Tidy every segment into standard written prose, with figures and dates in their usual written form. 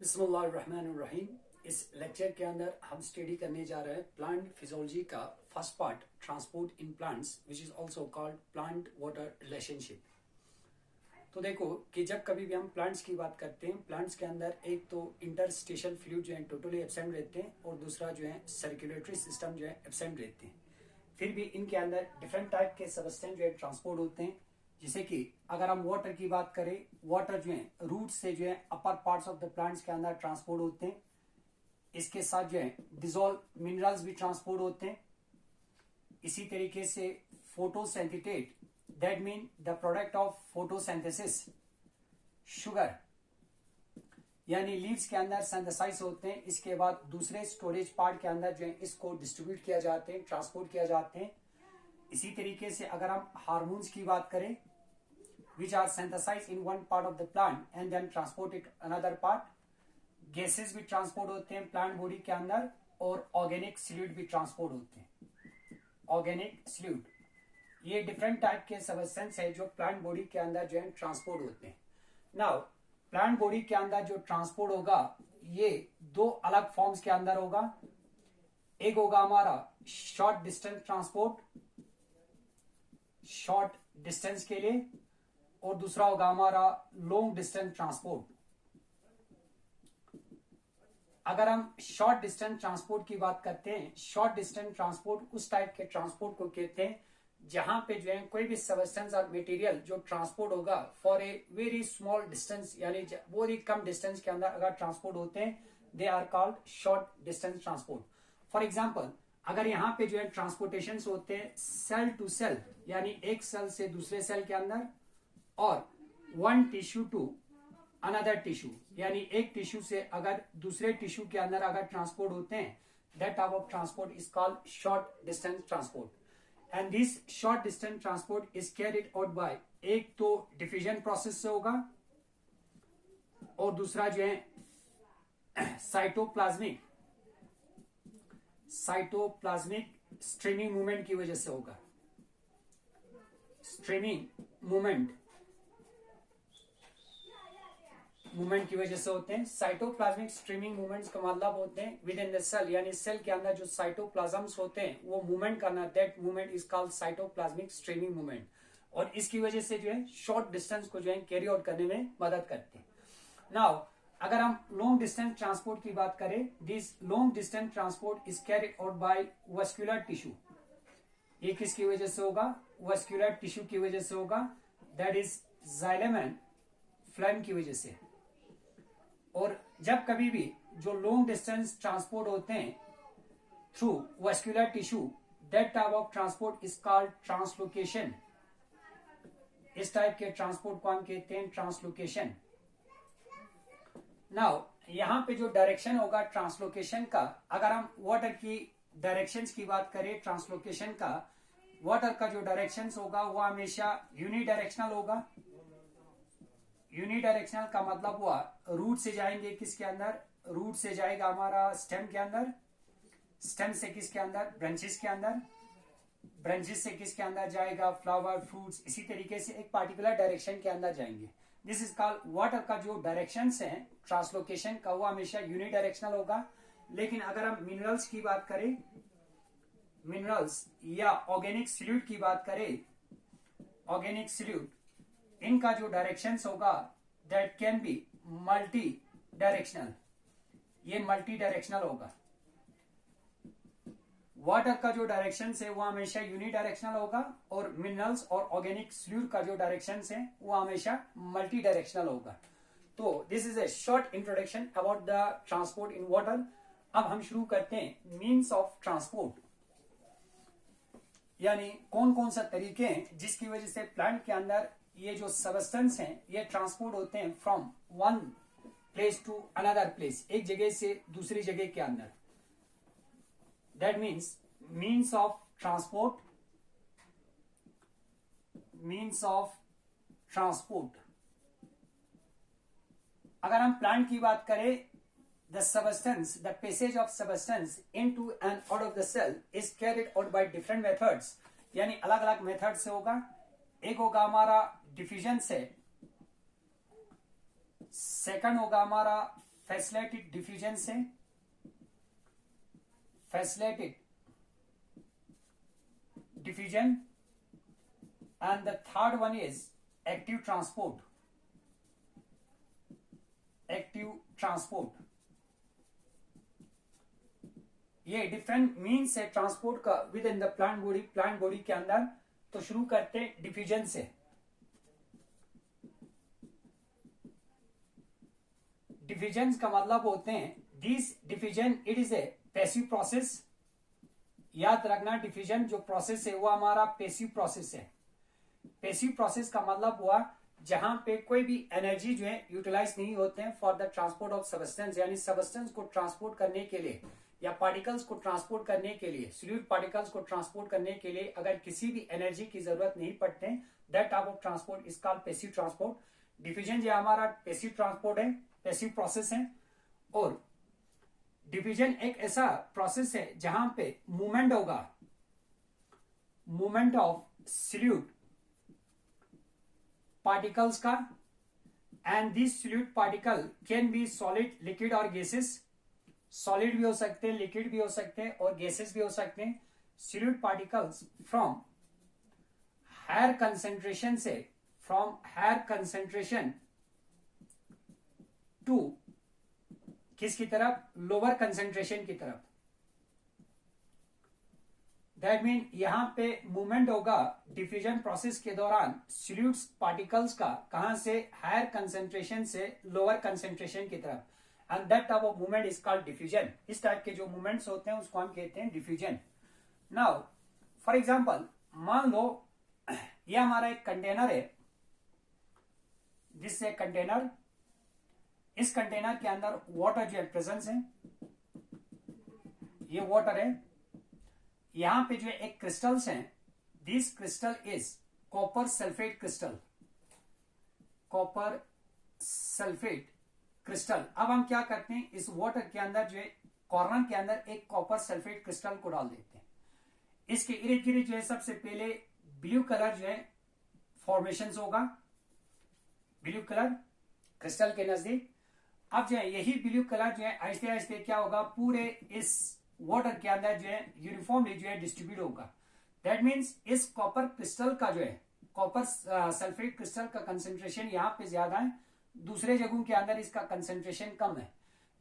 बिस्मिल्लाहिर्रहमानिर्रहीम। इस लेक्चर के अंदर हम स्टडी करने जा रहे हैं प्लांट फिजियोलॉजी का first part, transport in plants which is also called plant water relationship. तो देखो कि जब कभी भी हम प्लांट्स की बात करते हैं, प्लांट्स के अंदर एक तो इंटरस्टिशियल फ्लूइड जो है टोटली एब्सेंट रहते हैं और दूसरा जो है सर्कुलेटरी सिस्टम जो है एब्सेंट रहते हैं। फिर भी इनके अंदर डिफरेंट टाइप के सबस्टेंस जो है ट्रांसपोर्ट होते हैं। जैसे कि अगर हम वाटर की बात करें, वाटर जो है रूट से जो है अपर पार्ट्स ऑफ द प्लांट्स के अंदर ट्रांसपोर्ट होते हैं। इसके साथ जो है डिसॉल्व मिनरल्स भी ट्रांसपोर्ट होते हैं। इसी तरीके से photosynthate, that mean the product of photosynthesis, sugar यानी लीव्स के अंदर सिंथेसाइज होते हैं। इसके बाद दूसरे स्टोरेज पार्ट के अंदर जो है इसको डिस्ट्रीब्यूट किया जाते हैं, ट्रांसपोर्ट किया जाते हैं। इसी तरीके से अगर हम हार्मोन्स की बात करें, which are synthesized in one part of the plant and then transported another part, gases भी ट्रांसपोर्ट होते हैं प्लांट बॉडी के अंदर और ऑर्गेनिक सॉल्यूट भी ट्रांसपोर्ट होते हैं। ऑर्गेनिक सॉल्यूट ये डिफरेंट टाइप के सबस्टेंस है जो प्लांट बॉडी के अंदर जो है ट्रांसपोर्ट होते हैं। नाउ प्लांट बॉडी के अंदर जो ट्रांसपोर्ट होगा ये दो अलग फॉर्म्स के अंदर होगा। एक होगा हमारा short distance transport, short distance के लिए, और दूसरा होगा हमारा लॉन्ग डिस्टेंस ट्रांसपोर्ट। अगर हम शॉर्ट डिस्टेंस ट्रांसपोर्ट की बात करते हैं, शॉर्ट डिस्टेंस ट्रांसपोर्ट उस टाइप के ट्रांसपोर्ट को कहते हैं जहां पे जो है कोई भी सबस्टेंस और मटेरियल जो ट्रांसपोर्ट होगा for a very small distance, यानी बहुत ही कम डिस्टेंस के अंदर अगर ट्रांसपोर्ट होते हैं, they are called short distance transport. For example, अगर यहाँ पे जो है ट्रांसपोर्टेशन होते हैं सेल टू सेल, यानी एक सेल से दूसरे सेल के अंदर, और one tissue to another tissue, यानी एक टिश्यू से अगर दूसरे टिश्यू के अंदर अगर ट्रांसपोर्ट होते हैं, that type of transport is called short distance transport. And this short distance transport is carried out bye, एक तो डिफ्यूजन प्रोसेस से होगा और दूसरा जो है साइटोप्लाज्मिक स्ट्रीमिंग मूवमेंट की वजह से होगा। स्ट्रीमिंग मूवमेंट की वजह से होते हैं। साइटोप्लाज्मिक स्ट्रीमिंग मूवमेंट्स का मतलब होते हैं विद इन द सेल, यानी सेल के अंदर जो साइटोप्लाज्म्स होते हैं वो मूवमेंट करना, that movement is called cytoplasmic streaming movement. और इसकी वजह से जो है शॉर्ट डिस्टेंस को जो है कैरी आउट करने में मदद करते हैं। नाउ अगर हम लॉन्ग डिस्टेंस ट्रांसपोर्ट की बात करें, this long distance transport is carried out bye vascular tissue. ये किसकी वजह से होगा? वस्कुलर टिश्यू की वजह से होगा, that is xylem and flame की वजह से। और जब कभी भी जो लॉन्ग डिस्टेंस ट्रांसपोर्ट होते हैं through vascular tissue, that type of transport is called translocation. इस टाइप के ट्रांसपोर्ट को हम कहते हैं ट्रांसलोकेशन। नाउ यहां पे जो डायरेक्शन होगा ट्रांसलोकेशन का, अगर हम वाटर की डायरेक्शंस की बात करें ट्रांसलोकेशन का, वाटर का जो डायरेक्शन होगा वो हमेशा यूनिडायरेक्शनल होगा। यूनिडायरेक्शनल का मतलब हुआ रूट से जाएंगे किसके अंदर? रूट से जाएगा हमारा स्टेम के अंदर, स्टेम से किसके अंदर? ब्रांचेस के अंदर, ब्रांचेस से किसके अंदर जाएगा? Flower, fruits. इसी तरीके से एक पार्टिकुलर डायरेक्शन के अंदर जाएंगे। दिस इज कॉल्ड वाटर का जो डायरेक्शन है ट्रांसलोकेशन का, वो हमेशा यूनिडायरेक्शनल होगा। लेकिन अगर हम मिनरल्स की बात करें, मिनरल्स या ऑर्गेनिक सॉल्यूट की बात करें, ऑर्गेनिक सॉल्यूट, इनका जो डायरेक्शन होगा that can be multi directional. ये मल्टी डायरेक्शनल होगा। वाटर का जो डायरेक्शन है वो हमेशा यूनिडायरेक्शनल होगा और मिनरल्स और ऑर्गेनिक सॉल्यूट का जो डायरेक्शन है वो हमेशा मल्टी डायरेक्शनल होगा। तो this is a short introduction about the transport in water. अब हम शुरू करते हैं मीन्स ऑफ ट्रांसपोर्ट, यानी कौन कौन सा तरीके हैं जिसकी वजह से प्लांट के अंदर ये जो सबस्टेंस हैं ये ट्रांसपोर्ट होते हैं from one place to another place, एक जगह से दूसरी जगह के अंदर। That means of transport, means of transport. अगर हम प्लांट की बात करें, the substance, the passage of substance into and out of the cell is carried out by different methods, यानी अलग अलग मेथड से होगा। एक होगा हमारा डिफ्यूजन से, सेकंड होगा हमारा फैसिलिटेड डिफ्यूजन से, facilitated diffusion, and the third one is active transport, active transport. ये डिफरेंट मीन्स है ट्रांसपोर्ट का with in the plant body के अंदर। तो शुरू करते हैं डिफ्यूजन से। डिफ्यूजन का मतलब होते हैं this diffusion, it is a passive process. याद रखना डिफ्यूजन जो प्रोसेस है वो हमारा पैसिव प्रोसेस है। पैसिव प्रोसेस का मतलब हुआ जहां पे कोई भी एनर्जी जो है यूटिलाइज नहीं होते हैं for the transport of substance, यानी सबस्टेंस को ट्रांसपोर्ट करने के लिए या पार्टिकल्स को ट्रांसपोर्ट करने के लिए, सॉलिड पार्टिकल्स को ट्रांसपोर्ट करने के लिए अगर किसी भी एनर्जी की जरूरत नहीं पड़ते, that type of transport is called passive transport. Diffusion जो हमारा पैसिव ट्रांसपोर्ट है, पैसिव प्रोसेस है। और डिफ्यूजन एक ऐसा प्रोसेस है जहां पे मूवमेंट होगा, मूवमेंट ऑफ सॉलिड पार्टिकल्स का, and this solid particle can be solid, liquid और गैसेस। सॉलिड भी हो सकते हैं, लिक्विड भी हो सकते हैं और गैसेस भी हो सकते हैं। Solid particles from higher concentration से, फ्रॉम हायर कंसेंट्रेशन टू किसकी तरफ, लोअर कंसेंट्रेशन की तरफ। दैट मीन यहां पे मूवमेंट होगा डिफ्यूजन प्रोसेस के दौरान सॉलिड पार्टिकल्स का, कहां से, हायर कंसेंट्रेशन से लोअर कंसेंट्रेशन की तरफ, and that type of movement is called diffusion. इस टाइप के जो मूवमेंट्स होते हैं उसको हम कहते हैं डिफ्यूजन। नाउ फॉर एग्जांपल, मान लो ये हमारा एक कंटेनर है, दिस ए कंटेनर। इस कंटेनर के अंदर वाटर जो है प्रेजेंस है, ये वाटर है। यहां पे जो है एक क्रिस्टल्स हैं, this crystal is copper sulphate crystal, copper sulphate crystal. अब हम क्या करते हैं, इस वाटर के अंदर जो है कॉर्नर के अंदर एक कॉपर सल्फेट क्रिस्टल को डाल देते हैं। इसके इर्द गिर्द जो है सबसे पहले ब्लू कलर जो है फॉर्मेशन होगा, ब्लू कलर क्रिस्टल के नजदीक। अब जो है यही ब्लू कलर जो है आहिस्ते आहिस्ते क्या होगा, पूरे इस वाटर के अंदर जो है यूनिफॉर्मली जो है डिस्ट्रीब्यूट होगा। दैट मीन्स इस कॉपर क्रिस्टल का जो है, कॉपर सल्फेट क्रिस्टल का कंसेंट्रेशन यहाँ पे ज्यादा है, दूसरे जगहों के अंदर इसका कंसेंट्रेशन कम है,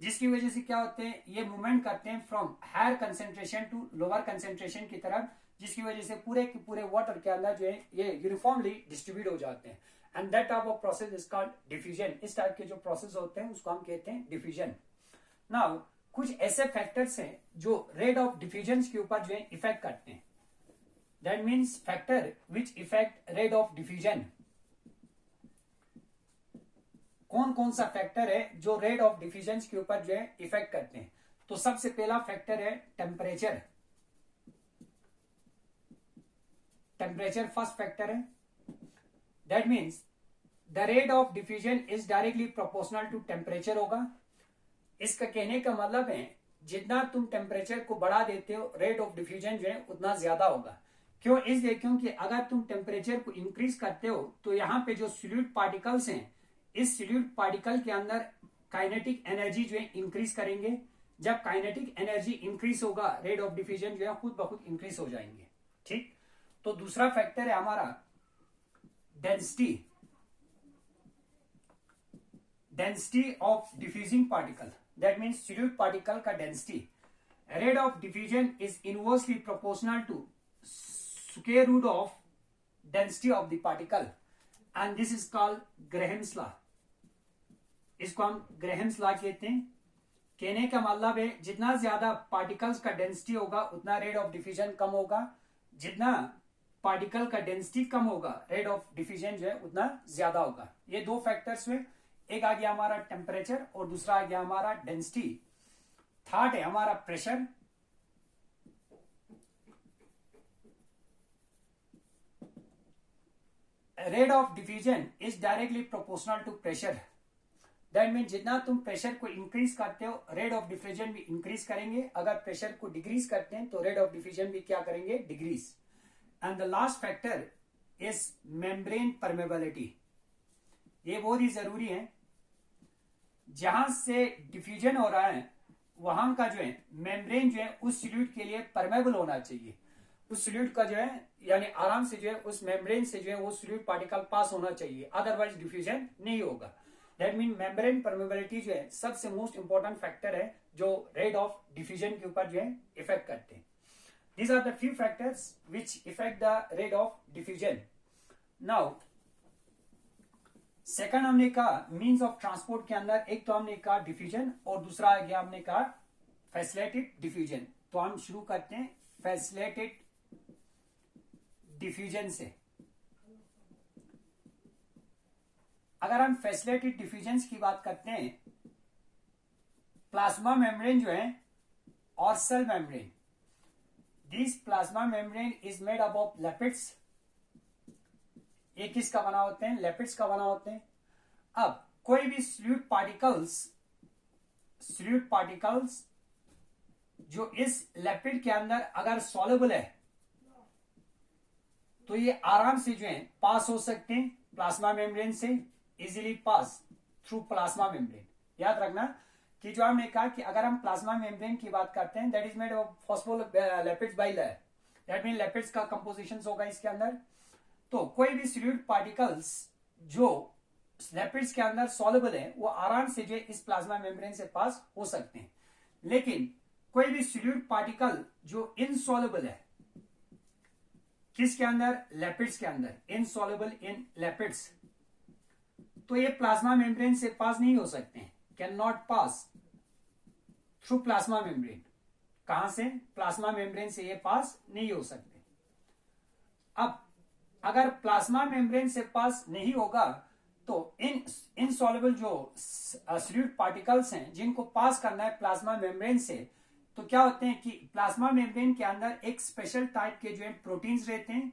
जिसकी वजह से क्या होते हैं, ये मूवमेंट करते हैं from higher concentration to lower concentration की तरफ, जिसकी वजह से पूरे के पूरे वाटर के अंदर जो है ये यूनिफॉर्मली डिस्ट्रीब्यूट हो जाते हैं, and that type of process is called diffusion. इस टाइप के जो प्रोसेस होते हैं उसको हम कहते हैं डिफ्यूजन। नाउ कुछ ऐसे फैक्टर्स हैं जो रेट ऑफ डिफ्यूजन के ऊपर जो है इफेक्ट करते हैं। That means factor which effect rate of diffusion. कौन कौन सा फैक्टर है जो रेट ऑफ डिफ्यूजन के ऊपर जो है इफेक्ट करते हैं? तो सबसे पहला फैक्टर है टेम्परेचर। टेम्परेचर फर्स्ट फैक्टर है। That means the rate of diffusion is directly proportional to temperature होगा। इसका कहने का मतलब है जितना तुम टेम्परेचर को बढ़ा देते हो रेट ऑफ डिफ्यूजन जो है उतना ज्यादा होगा। क्यों? इसलिए क्योंकि अगर तुम टेम्परेचर को इंक्रीज करते हो तो यहाँ पे जो सॉलिड पार्टिकल्स हैं, इस सॉलिड पार्टिकल के अंदर काइनेटिक एनर्जी जो है इंक्रीज करेंगे। जब काइनेटिक एनर्जी इंक्रीज होगा रेट ऑफ डिफ्यूजन जो है खुद ब खुद इंक्रीज हो जाएंगे। ठीक, तो दूसरा फैक्टर है हमारा density. Density of diffusing particle, that means solid particle का density. Rate of diffusion is inversely proportional to square root of density of the particle, and this is called Graham's law. इसको हम ग्रेहम्स law कहते हैं। कहने का मतलब है जितना ज्यादा पार्टिकल्स का डेंसिटी होगा उतना रेट ऑफ डिफ्यूजन कम होगा, जितना पार्टिकल का डेंसिटी कम होगा रेट ऑफ डिफ्यूजन जो है उतना ज्यादा होगा। ये दो फैक्टर्स में, एक आ गया हमारा टेम्परेचर और दूसरा आ गया हमारा डेंसिटी। थर्ड है हमारा pressure. Rate of diffusion is directly proportional to pressure. That mean जितना तुम प्रेशर को इंक्रीज करते हो रेट ऑफ डिफ्यूजन भी इंक्रीज करेंगे। अगर प्रेशर को डिक्रीज करते हैं तो रेट ऑफ डिफ्यूजन भी क्या करेंगे, decrease. And the last factor is membrane permeability. ये बहुत ही जरूरी है। जहां से डिफ्यूजन हो रहा है वहां का जो है मेम्ब्रेन जो है उस सॉल्यूट के लिए परमेबल होना चाहिए। उस सॉल्यूट का जो है यानी आराम से जो है उस मेम्ब्रेन से जो है वो सॉल्यूट पार्टिकल पास होना चाहिए, अदरवाइज डिफ्यूजन नहीं होगा। दैट मीन मेम्ब्रेन परमेबिलिटी जो है सबसे मोस्ट इंपॉर्टेंट फैक्टर है जो रेट ऑफ डिफ्यूजन के ऊपर जो है इफेक्ट करते हैं। These are the few factors which affect the rate of diffusion. Now, second हमने कहा मीन्स ऑफ ट्रांसपोर्ट के अंदर एक तो हमने कहा डिफ्यूजन और दूसरा आ गया हमने कहा फैसिलिटेड डिफ्यूजन। तो हम शुरू करते हैं फैसिलिटेड डिफ्यूजन से। अगर हम फैसिलिटेड डिफ्यूजन की बात करते हैं, प्लाज्मा मेम्ब्रेन जो है और cell membrane, this plasma membrane is made up of lipids. ये किसका बना होते हैं? लिपिड्स का बना होते हैं। अब कोई भी सॉल्यूट पार्टिकल्स जो इस लिपिड के अंदर अगर सॉल्युबल है तो ये आराम से जो है पास हो सकते हैं प्लाज्मा मेम्ब्रेन से, easily pass through plasma membrane. याद रखना कि जो हमने कहा कि अगर हम प्लाज्मा मेम्ब्रेन की बात करते हैं that is made of phospholipids bilayer, that mean lipids का कंपोजिशन होगा इसके अंदर। तो कोई भी सॉल्यूट पार्टिकल्स जो लिपिड्स के अंदर सॉल्युबल है वो आराम से जो इस प्लाज्मा मेम्ब्रेन से पास हो सकते हैं। लेकिन कोई भी सॉल्यूट पार्टिकल जो इनसॉल्युबल है किसके अंदर? लिपिड्स के अंदर, इनसॉल्युबल इन लिपिड्स, तो ये प्लाज्मा मेम्ब्रेन से पास नहीं हो सकते हैं, can not pass through plasma membrane. कहां से? प्लाज्मा मेम्ब्रेन से ये पास नहीं हो सकते। अब अगर प्लाज्मा मेम्ब्रेन से पास नहीं होगा तो इनसॉल्युबल जो सॉल्यूट पार्टिकल्स हैं जिनको पास करना है प्लाज्मा मेम्ब्रेन से, तो क्या होते हैं कि प्लाज्मा मेम्ब्रेन के अंदर एक स्पेशल टाइप के जो है प्रोटीन्स रहते हैं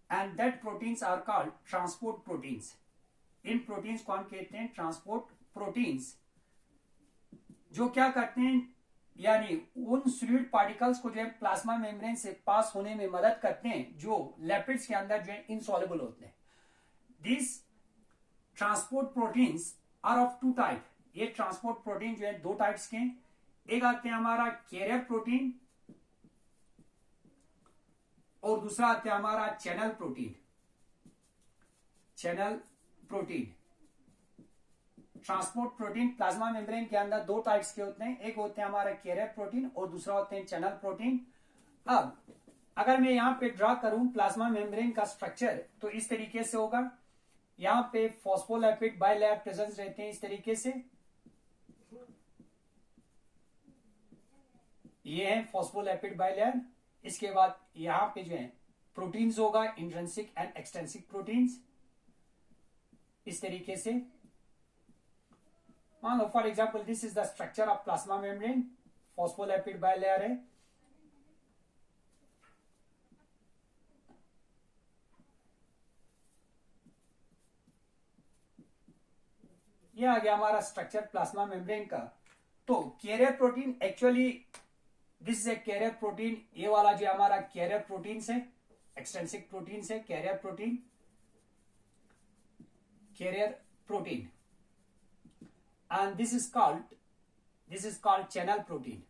and that proteins are called transport proteins. इन प्रोटीन्स को हम कहते हैं ट्रांसपोर्ट प्रोटीन्स, जो क्या करते हैं यानी उन सॉल्यूट पार्टिकल्स को जो है प्लाज्मा मेम्ब्रेन से पास होने में मदद करते हैं जो लिपिड्स के अंदर जो है इनसॉल्युबल होते हैं। This transport proteins are of two type. ये ट्रांसपोर्ट प्रोटीन जो है दो टाइप्स के हैं। एक आते हैं हमारा कैरियर प्रोटीन और दूसरा आते हैं हमारा channel protein. Channel protein, transport protein plasma membrane के अंदर दो टाइप्स के होते हैं, एक होते हैं हमारा कैरियर प्रोटीन और दूसरा होते हैं चैनल प्रोटीन। अब अगर मैं यहां पे ड्रा करूं प्लाज्मा मेम्ब्रेन का स्ट्रक्चर तो इस तरीके से होगा। यहां पे फॉस्फोलिपिड बाइलेयर प्रेजेंस रहते हैं इस तरीके से, ये है फॉस्फोलिपिड बाइलेयर। इसके बाद यहां पे जो है प्रोटीन्स होगा, इंट्रिंसिक एंड एक्सटेंसिक प्रोटीन्स इस तरीके से। मान लो for example this is the structure of plasma membrane, phospholipid bilayer है, ये आ गया हमारा स्ट्रक्चर प्लाज्मा मेम्ब्रेन का। तो career protein actually this is a carrier protein, ये वाला जो हमारा कैरियर प्रोटीन है, एक्सटेंसिक प्रोटीन है, career protein, carrier protein and this is called channel protein।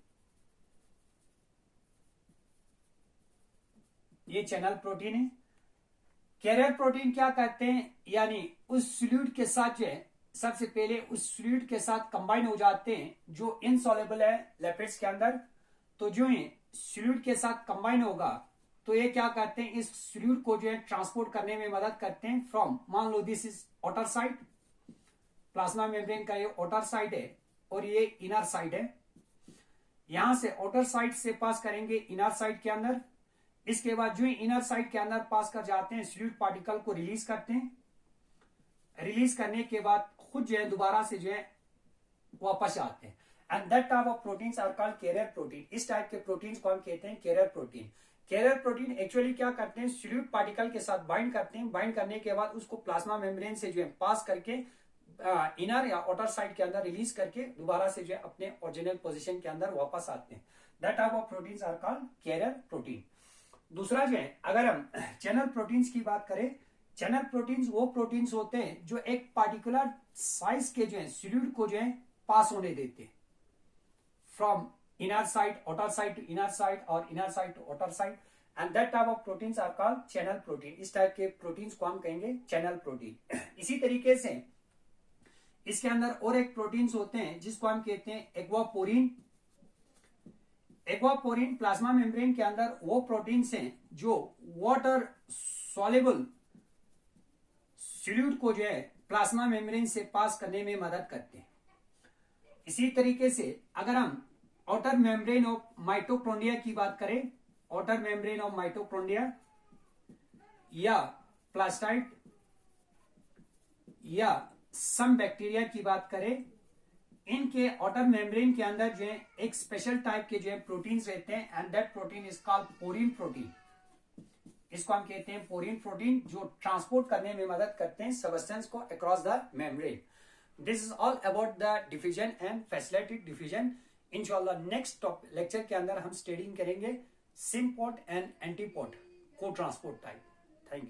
ये चैनल प्रोटीन है। कैरियर प्रोटीन क्या करते हैं यानी उस सॉल्यूट के साथ जो है सबसे पहले उस सॉल्यूट के साथ कंबाइन हो जाते हैं जो इनसॉल्युबल है लिपिड्स के अंदर। तो जो है सॉल्यूट के साथ कंबाइन होगा तो ये क्या करते हैं इस सॉल्यूट को जो है ट्रांसपोर्ट करने में मदद करते हैं फ्रॉम, मान लो this is outer side, plasma membrane का ये आउटर साइड है और ये इनर साइड है। यहां से आउटर साइड से पास करेंगे इनर साइड के अंदर। इसके बाद जो इनर साइड के अंदर पास कर जाते हैं सॉल्यूट पार्टिकल को रिलीज करते हैं। रिलीज करने के बाद खुद जो है दोबारा से जो है वापस आते हैं and that type of proteins are called carrier protein. इस टाइप के प्रोटीन्स को हम कहते हैं carrier protein. Carrier protein actually क्या करते हैं सॉल्यूट पार्टिकल के साथ बाइंड करते हैं, बाइंड करने के बाद उसको प्लाज्मा मेम्ब्रेन से जो है पास करके इनर या आउटर साइड के अंदर रिलीज करके दोबारा से जो है अपने ओरिजिनल पोजीशन के अंदर वापस आते हैं। That type of proteins are called carrier protein. दूसरा जो है अगर हम चैनल प्रोटीन्स की बात करें, चैनल प्रोटीन्स वो प्रोटीन्स होते हैं जो एक पार्टिकुलर साइज के जो है सॉल्यूट को जो है पास होने देते, from inner side, outer side to inner side or inner side to outer side, and that type of proteins are called channel protein. इस टाइप के प्रोटीन्स को हम कहेंगे चैनल प्रोटीन। इसी तरीके से इसके अंदर और एक प्रोटीन्स होते हैं जिसको हम कहते हैं एक्वापोरिन। एक्वापोरिन प्लाज्मा मेम्ब्रेन के अंदर वो प्रोटीन्स हैं जो वाटर सॉल्युबल सॉल्यूट को जो है प्लाज्मा मेम्ब्रेन से पास करने में मदद करते हैं। इसी तरीके से अगर हम आउटर मेम्ब्रेन ऑफ माइटोकॉन्ड्रिया की बात करें, आउटर मेम्ब्रेन ऑफ माइटोकॉन्ड्रिया या प्लास्टाइड या सम बैक्टीरिया की बात करें, इनके आउटर मेम्ब्रेन के अंदर जो है एक स्पेशल टाइप के जो है प्रोटीन्स रहते हैं, and that protein is called porin protein. इसको हम कहते हैं पोरिन प्रोटीन, जो ट्रांसपोर्ट करने में मदद करते हैं सब्सटेंस को across the membrane. This is all about the diffusion and facilitated diffusion. इंशाल्लाह नेक्स्ट लेक्चर के अंदर हम स्टडी करेंगे सिम्पोर्ट एंड एंटीपोर्ट को ट्रांसपोर्ट टाइप। Thank you.